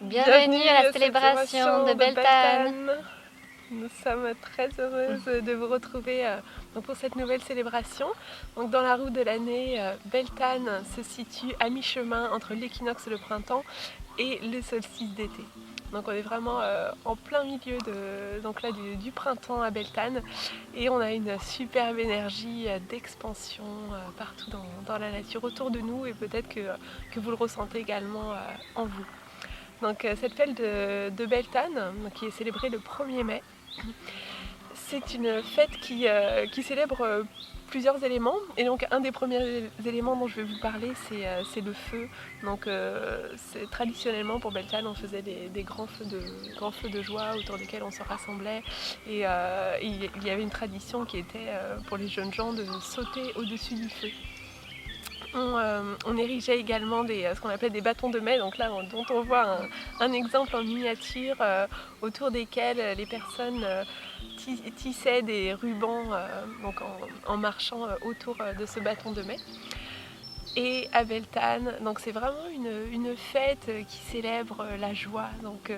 Bienvenue à la célébration de Beltane. Nous sommes très heureuses de vous retrouver pour cette nouvelle célébration. Donc, dans la roue de l'année, Beltane se situe à mi-chemin entre l'équinoxe de printemps et le solstice d'été. Donc on est vraiment en plein milieu du printemps à Beltane et on a une superbe énergie d'expansion partout dans la nature autour de nous et peut-être que vous le ressentez également en vous. Donc cette fête de Beltane, qui est célébrée le 1er mai, c'est une fête qui célèbre plusieurs éléments. Et donc un des premiers éléments dont je vais vous parler, c'est le feu. Donc traditionnellement pour Beltane, on faisait des grands feux de joie autour desquels on se rassemblait. Et il y avait une tradition qui était pour les jeunes gens de sauter au-dessus du feu. On érigeait également ce qu'on appelait des bâtons de mai, donc là dont on voit un exemple en miniature autour desquels les personnes tissaient des rubans donc en marchant autour de ce bâton de mai. Et à Beltane, donc c'est vraiment une fête qui célèbre la joie. Donc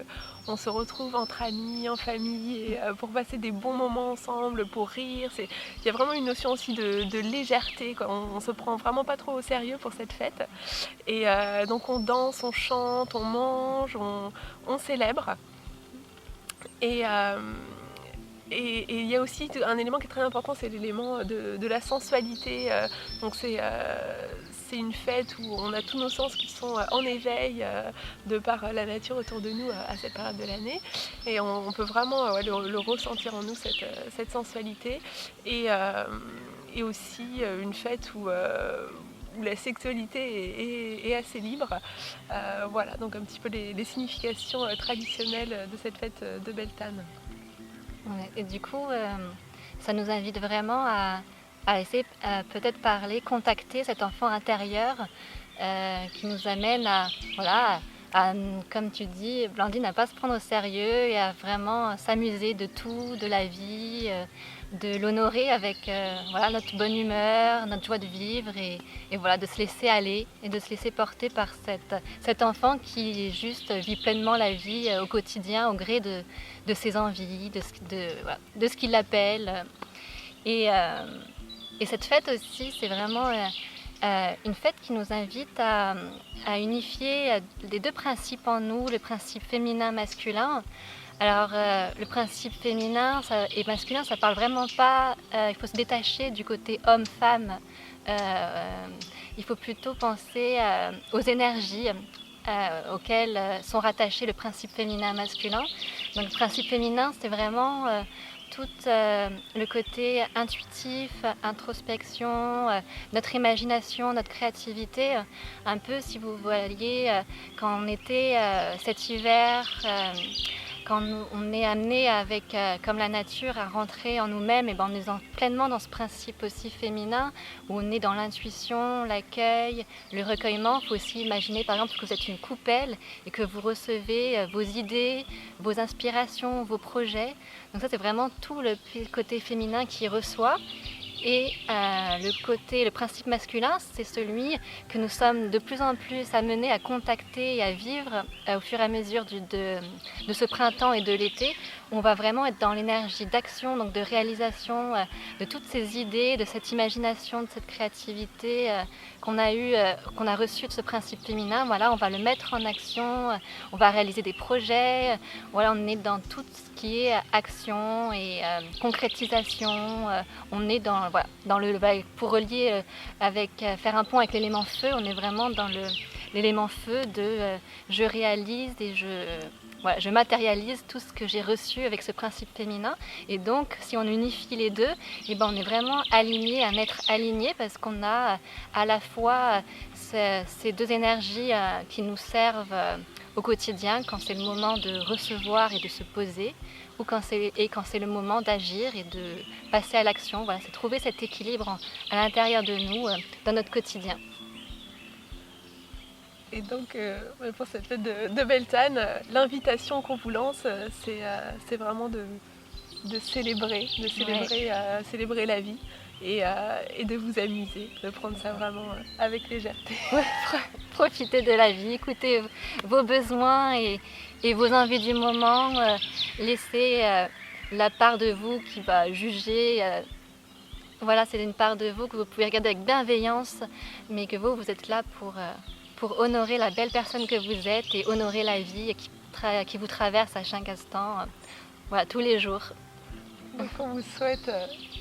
on se retrouve entre amis, en famille, pour passer des bons moments ensemble, pour rire. Il y a vraiment une notion aussi de légèreté, quoi. On se prend vraiment pas trop au sérieux pour cette fête. Et donc on danse, on chante, on mange, on célèbre. Et il y a aussi un élément qui est très important, c'est l'élément de la sensualité. Donc c'est une fête où on a tous nos sens qui sont en éveil de par la nature autour de nous à cette période de l'année. Et on peut vraiment le ressentir en nous, cette sensualité. Et aussi une fête où la sexualité est assez libre. Voilà, donc un petit peu les significations traditionnelles de cette fête de Beltane. Ouais, et du coup, ça nous invite vraiment à essayer peut-être contacter cet enfant intérieur qui nous amène à, comme tu dis, Blandine, à ne pas se prendre au sérieux et à vraiment s'amuser de tout, de la vie, de l'honorer avec notre bonne humeur, notre joie de vivre et de se laisser aller et de se laisser porter par cet enfant qui juste vit pleinement la vie au quotidien au gré de ses envies, de ce qui l'appelle. Et cette fête aussi, c'est vraiment une fête qui nous invite à unifier les deux principes en nous, le principe féminin-masculin. Alors, le principe féminin et masculin, ça parle vraiment pas. Il faut se détacher du côté homme-femme il faut plutôt penser aux énergies auxquelles sont rattachés le principe féminin-masculin. Donc le principe féminin, c'est vraiment tout le côté intuitif, introspection, notre imagination, notre créativité. Un peu, si vous voyez, quand on était cet hiver, quand on est amené avec, comme la nature, à rentrer en nous-mêmes, et ben on est pleinement dans ce principe aussi féminin, où on est dans l'intuition, l'accueil, le recueillement. Il faut aussi imaginer, par exemple, que vous êtes une coupelle et que vous recevez vos idées, vos inspirations, vos projets. Donc ça, c'est vraiment tout le côté féminin qui reçoit. Et le principe masculin, c'est celui que nous sommes de plus en plus amenés à contacter et à vivre au fur et à mesure de ce printemps et de l'été. On va vraiment être dans l'énergie d'action, donc de réalisation de toutes ces idées, de cette imagination, de cette créativité qu'on a reçue de ce principe féminin. Voilà, on va le mettre en action, on va réaliser des projets. Voilà, on est dans tout ce qui est action et concrétisation. On est dans pour relier faire un pont avec l'élément feu, on est vraiment dans l'élément feu de je réalise et je matérialise tout ce que j'ai reçu avec ce principe féminin. Et donc, si on unifie les deux, on est vraiment aligné à être aligné, parce qu'on a à la fois ces deux énergies qui nous servent au quotidien, quand c'est le moment de recevoir et de se poser, ou quand c'est le moment d'agir et de passer à l'action. Voilà, c'est trouver cet équilibre à l'intérieur de nous, dans notre quotidien. Et donc, pour cette fête de Beltane, l'invitation qu'on vous lance, c'est vraiment de célébrer, célébrer la vie et de vous amuser, de prendre ça vraiment avec légèreté. Profitez de la vie, écoutez vos besoins et vos envies du moment. Laissez la part de vous qui va juger. Voilà, c'est une part de vous que vous pouvez regarder avec bienveillance, mais que vous êtes là pour honorer la belle personne que vous êtes et honorer la vie qui vous traverse à chaque instant, tous les jours. Donc on vous souhaite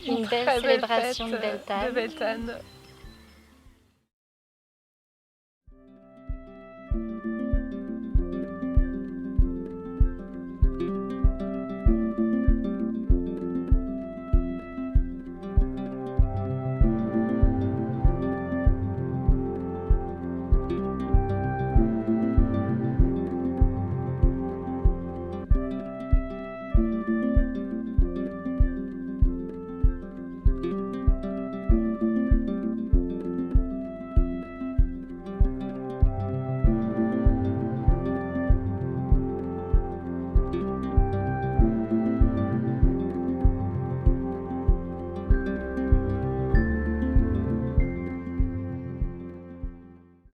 une belle célébration de Beltane.